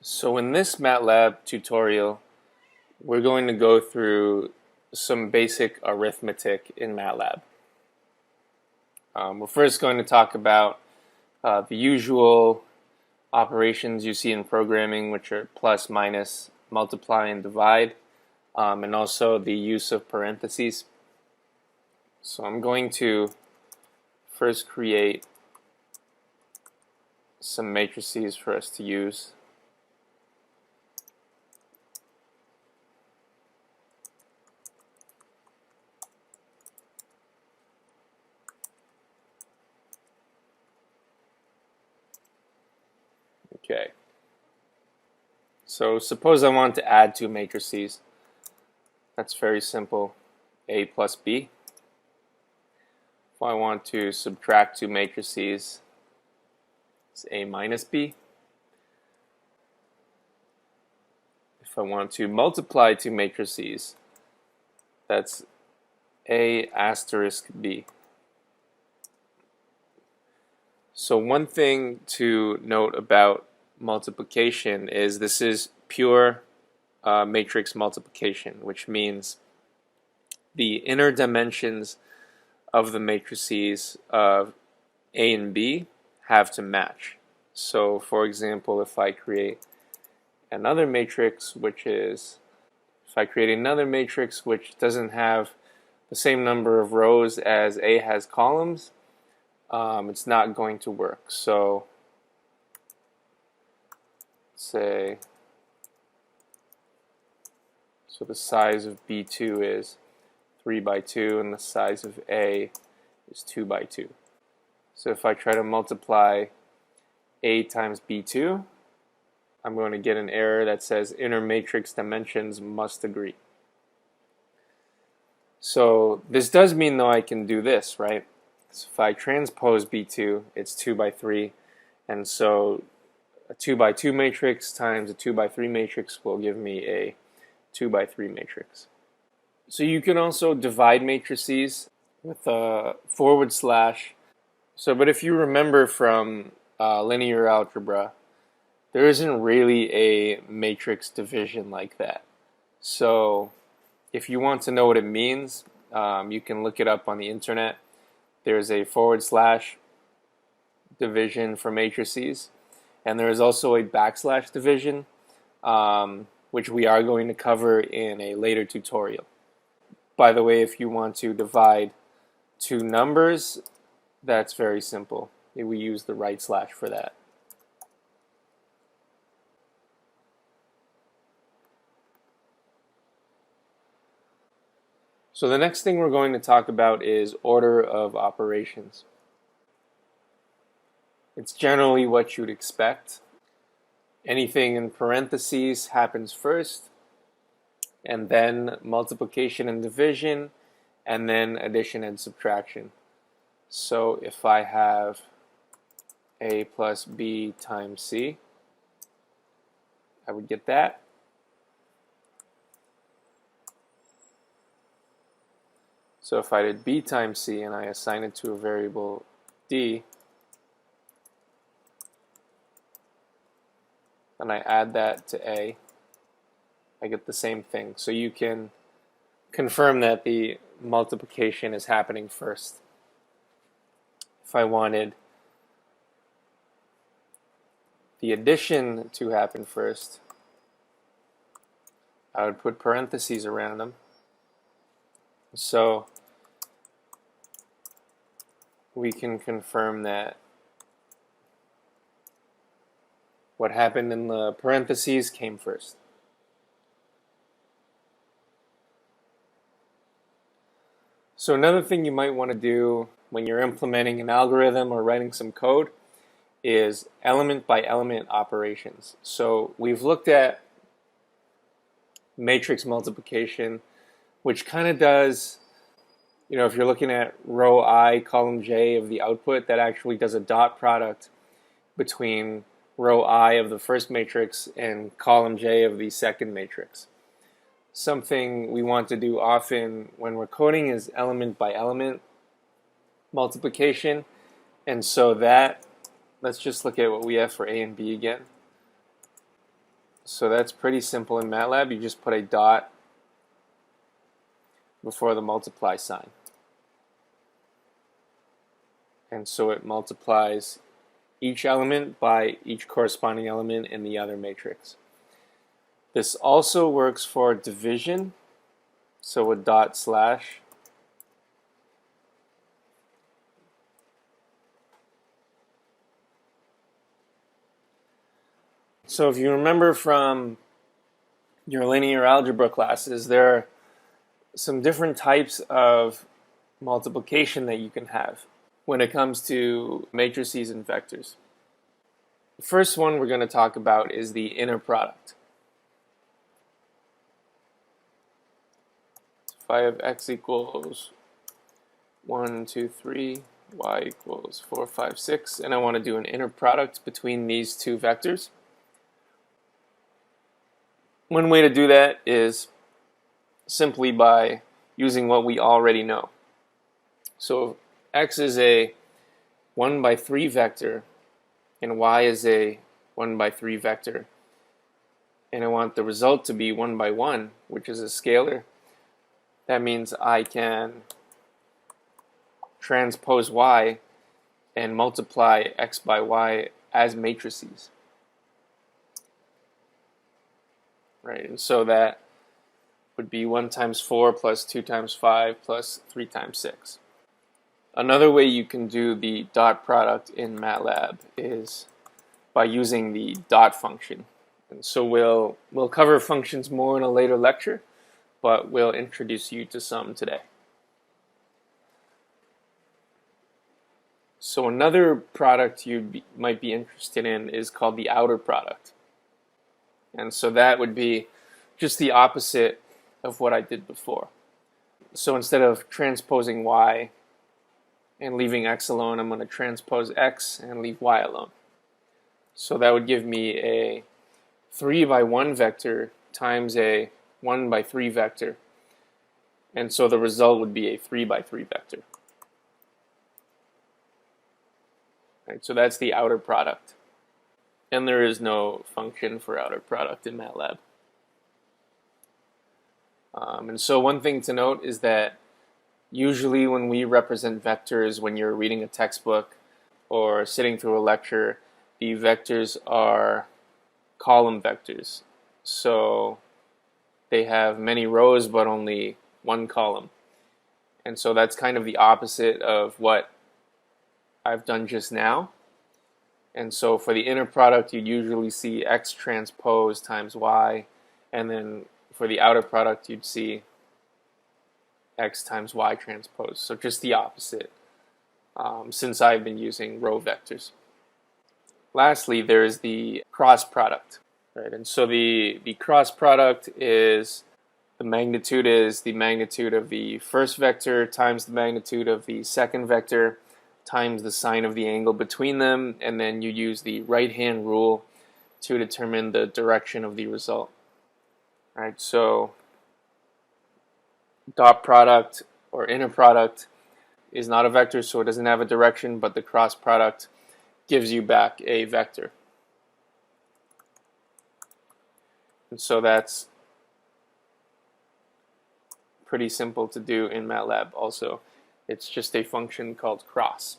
So in this Matlab tutorial, we're going to go through some basic arithmetic in Matlab. We're first going to talk about the usual operations you see in programming, which are plus, minus, multiply, and divide, and also the use of parentheses. So I'm going to first create some matrices for us to use. Okay. So suppose I want to add two matrices. That's very simple. A plus B. If I want to subtract two matrices, it's A minus B. If I want to multiply two matrices, that's A asterisk B. So one thing to note about multiplication is this is pure matrix multiplication, which means the inner dimensions of the matrices of A and B have to match. So for example, if I create another matrix which doesn't have the same number of rows as A has columns, it's not going to work. So say, so the size of B2 is 3 by 2 and the size of A is 2 by 2. So if I try to multiply A times B2, I'm going to get an error that says inner matrix dimensions must agree. So this does mean though I can do this, right? So if I transpose B2, it's 2 by 3, and so a 2 by 2 matrix times a 2 by 3 matrix will give me a 2 by 3 matrix. So you can also divide matrices with a forward slash. So, but if you remember from linear algebra, there isn't really a matrix division like that. So if you want to know what it means, you can look it up on the internet. There's a forward slash division for matrices, and there is also a backslash division, which we are going to cover in a later tutorial. By the way, if you want to divide two numbers, that's very simple. We use the right slash for that. So the next thing we're going to talk about is order of operations. It's generally what you'd expect. Anything in parentheses happens first, and then multiplication and division, and then addition and subtraction. So if I have A plus B times C, I would get that. So if I did B times C and I assign it to a variable D, and I add that to A, I get the same thing. So you can confirm that the multiplication is happening first. If I wanted the addition to happen first, I would put parentheses around them. So we can confirm that what happened in the parentheses came first. So another thing you might want to do when you're implementing an algorithm or writing some code is element by element operations. So we've looked at matrix multiplication, which kind of does, if you're looking at row I, column J of the output, that actually does a dot product between row I of the first matrix and column J of the second matrix. Something we want to do often when we're coding is element by element multiplication. And so that, let's just look at what we have for A and B again. So that's pretty simple in Matlab. You just put a dot before the multiply sign. And so it multiplies each element by each corresponding element in the other matrix. This also works for division. So a dot slash. So if you remember from your linear algebra classes, there are some different types of multiplication that you can have when it comes to matrices and vectors. The first one we're going to talk about is the inner product. If I have x equals 1, 2, 3, y equals 4, 5, 6, and I want to do an inner product between these two vectors. One way to do that is simply by using what we already know. So if x is a 1 by 3 vector and y is a 1 by 3 vector, and I want the result to be 1 by 1, which is a scalar, that means I can transpose y and multiply x by y as matrices. Right, and so that would be 1 times 4 plus 2 times 5 plus 3 times 6. Another way you can do the dot product in Matlab is by using the dot function. And so we'll cover functions more in a later lecture, but we'll introduce you to some today. So another product you might be interested in is called the outer product. And so that would be just the opposite of what I did before. So instead of transposing y and leaving x alone, I'm going to transpose x and leave y alone. So that would give me a 3 by 1 vector times a 1 by 3 vector. And so the result would be a 3 by 3 vector. Right, so that's the outer product. And there is no function for outer product in Matlab. And so one thing to note is that usually when we represent vectors, when you're reading a textbook or sitting through a lecture, the vectors are column vectors. So they have many rows but only one column. And so that's kind of the opposite of what I've done just now. And so for the inner product, you'd usually see x transpose times y, and then for the outer product, you'd see x times y transpose. So just the opposite, since I've been using row vectors. Lastly, there is the cross product. Right? And so the cross product is the magnitude of the first vector times the magnitude of the second vector times the sine of the angle between them, and then you use the right-hand rule to determine the direction of the result. All right, so dot product or inner product is not a vector, so it doesn't have a direction, but the cross product gives you back a vector. And so that's pretty simple to do in Matlab also. It's just a function called cross.